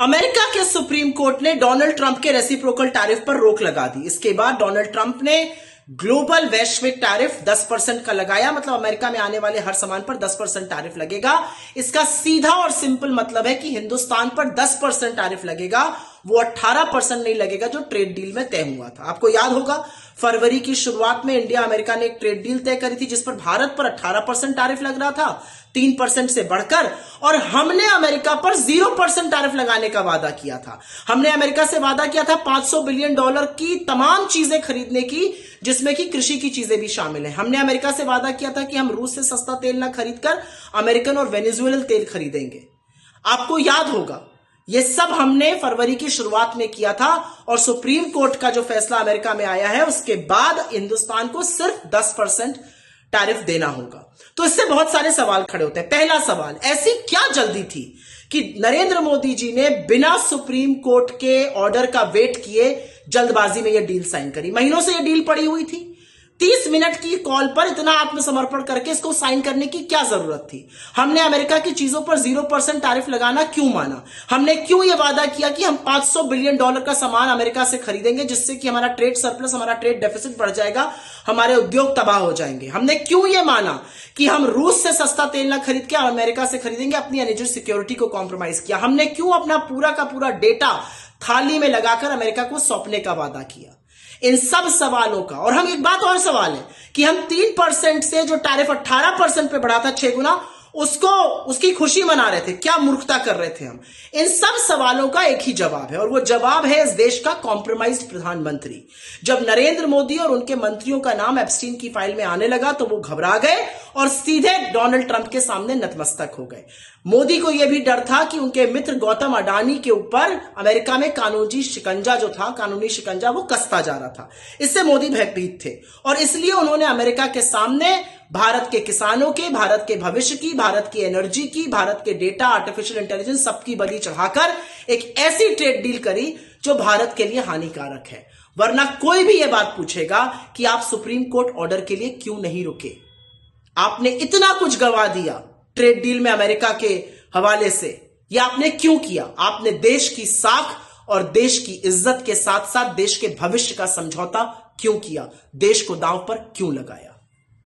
America के supreme court ने Donald Trump के रेसिप्रोकल टैरिफ पर रोक लगा दी। इसके बाद डोनाल्ड ट्रंप ने ग्लोबल वैश्विक टैरिफ 10% का लगाया। मतलब अमेरिका में आने वाले हर सामान पर 10% टैरिफ लगेगा। इसका सीधा और सिंपल मतलब है कि हिंदुस्तान पर 10% टैरिफ लगेगा, वो 18% नहीं लगेगा जो ट्रेड डील में तय हुआ था। आपको याद होगा फरवरी की शुरुआत में इंडिया अमेरिका ने एक ट्रेड डील तय करी थी जिस पर भारत पर 18% टैरिफ लग रहा था, 3% से बढ़कर, और हमने अमेरिका पर 0% टैरिफ लगाने का वादा किया था। हमने अमेरिका से वादा किया था $500 बिलियन की तमाम चीजें खरीदने की, जिसमें कि कृषि की चीजें भी शामिल है। हमने अमेरिका से वादा किया था कि हम रूस से सस्ता तेल ना खरीदकर अमेरिकन और वेनेजुएलन तेल खरीदेंगे। आपको याद होगा ये सब हमने फरवरी की शुरुआत में किया था, और सुप्रीम कोर्ट का जो फैसला अमेरिका में आया है उसके बाद हिंदुस्तान को सिर्फ 10% टैरिफ देना होगा। तो इससे बहुत सारे सवाल खड़े होते हैं। पहला सवाल, ऐसी क्या जल्दी थी कि नरेंद्र मोदी जी ने बिना सुप्रीम कोर्ट के ऑर्डर का वेट किए जल्दबाजी में यह डील साइन करी? महीनों से यह डील पड़ी हुई थी। 30 मिनट की कॉल पर इतना आत्मसमर्पण करके इसको साइन करने की क्या जरूरत थी? हमने अमेरिका की चीजों पर 0% टैरिफ लगाना क्यों माना? हमने क्यों यह वादा किया कि हम $500 बिलियन का सामान अमेरिका से खरीदेंगे, जिससे कि हमारा ट्रेड सरप्लस, हमारा ट्रेड डेफिसिट बढ़ जाएगा, हमारे उद्योग तबाह हो जाएंगे? हमने क्यों यह माना कि हम रूस से सस्ता तेल ना खरीद के अमेरिका से खरीदेंगे, अपनी एनर्जी सिक्योरिटी को कॉम्प्रोमाइज किया? हमने क्यों अपना पूरा का पूरा डेटा थाली में लगाकर अमेरिका को सौंपने का वादा किया? इन सब सवालों का, और हम एक बात और सवाल है कि हम 3% से जो टैरिफ 18% पे बढ़ा था, 6 गुना, उसकी खुशी मना रहे थे। क्या मूर्खता कर रहे थे हम? इन सब सवालों का एक ही जवाब है, और वो जवाब है इस देश का कॉम्प्रोमाइज्ड प्रधानमंत्री। जब नरेंद्र मोदी और उनके मंत्रियों का नाम एप्स्टीन की फाइल में आने लगा तो वो घबरा गए और सीधे डोनाल्ड ट्रंप के सामने नतमस्तक हो गए। मोदी को यह भी डर था कि उनके मित्र गौतम अडानी के ऊपर अमेरिका में कानूनी शिकंजा वो कसता जा रहा था। इससे मोदी भयभीत थे, और इसलिए उन्होंने अमेरिका के सामने भारत के किसानों के, भारत के भविष्य की, भारत की एनर्जी की, भारत के डेटा, आर्टिफिशियल इंटेलिजेंस, सबकी बलि चढ़ाकर एक ऐसी ट्रेड डील करी जो भारत के लिए हानिकारक है। वरना कोई भी यह बात पूछेगा कि आप सुप्रीम कोर्ट ऑर्डर के लिए क्यों नहीं रुके? आपने इतना कुछ गवा दिया ट्रेड डील में अमेरिका के हवाले से, यह आपने क्यों किया? आपने देश की साख और देश की इज्जत के साथ साथ देश के भविष्य का समझौता क्यों किया? देश को दांव पर क्यों लगाया?